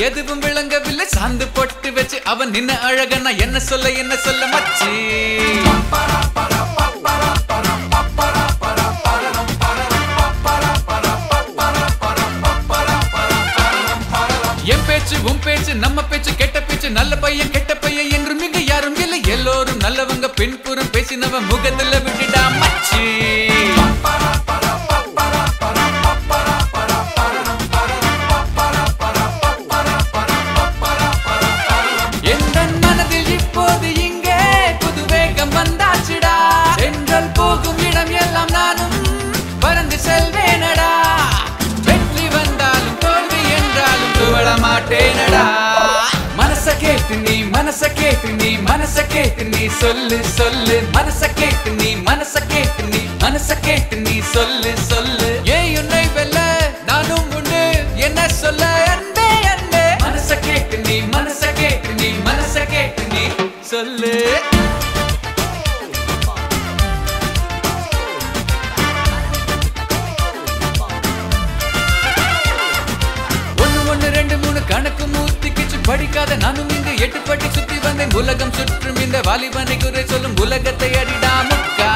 எதுவும் விளங்கவில்லை சாந்து பொட்டு வச்சு அவன் நின்ன அழகனா என்ன சொல்ல மச்சி என் பேச்சு உன் பேச்சு நம்ம பேச்சு கெட்ட பேச்சு நல்ல பையன் கெட்ட பையன் என்று மிக யாரும் இல்லை எல்லோரும் நல்லவங்க பின்புறம் பேசினவ முகத்துல விட்டுடா மச்சி மனச கேட்டு நீ சொல்லு சொல்லு மனச கேட்டு நீ சொல்லு ஏன் உன்னை வெல்ல நானும் உண்டு என்ன சொல்ல அன்பே அன்பே மனச கேட்டு நீ சொல்லு கணக்கு மூர்த்திக்கு படிக்காத நானும் இங்கு 8 பட்டி சுத்தி வந்தேன் உலகம் சுற்றும் இந்த வாலிபனை குறை சொல்லும் உலகத்தை அடிடா முக்கா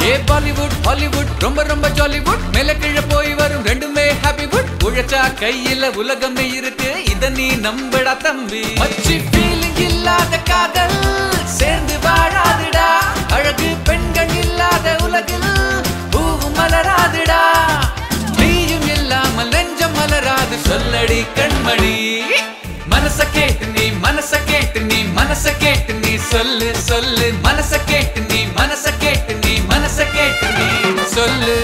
ஏ பாலிவுட் ஹாலிவுட் ரொம்ப ரொம்ப ஜாலிவுட் மேல கீழ போய் வரும் ரெண்டுமே ஹாப்பிவுட் உழைச்சா கையில உலகமே இருக்கு இத நீ நம்படா தம்பி மச்சி ஃபீலிங் இல்லாத காதல் சேர்ந்து வாழாதுடா அழகு பெண்கள் இல்லாத உலகில் பூவும் மலராதுடா நீயும் இல்லாமல் நெஞ்சம் மலராது சொல்லடி கண்மணி மனச கேட்டு நீ சொல்லு சொல்லு மனச கேட்டு நீ சொல்லு மனச கேட்டு நீ சொல்லு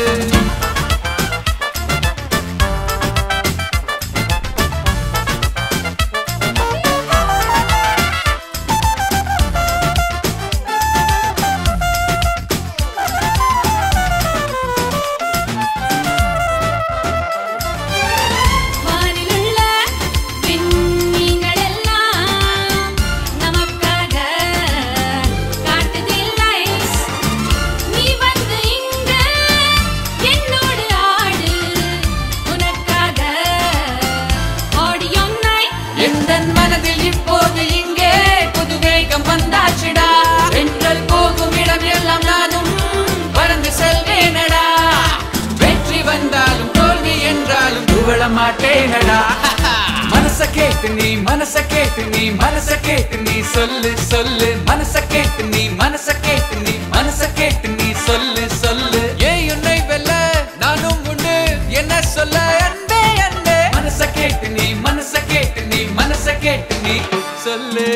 சொல்லு மனச கேட்டு நீ சொல்லு ஏன் உன்னை வெல்ல நானும் உண்டு என்ன சொல்ல அன்பே அன்பே மனச கேட்டு நீ சொல்லு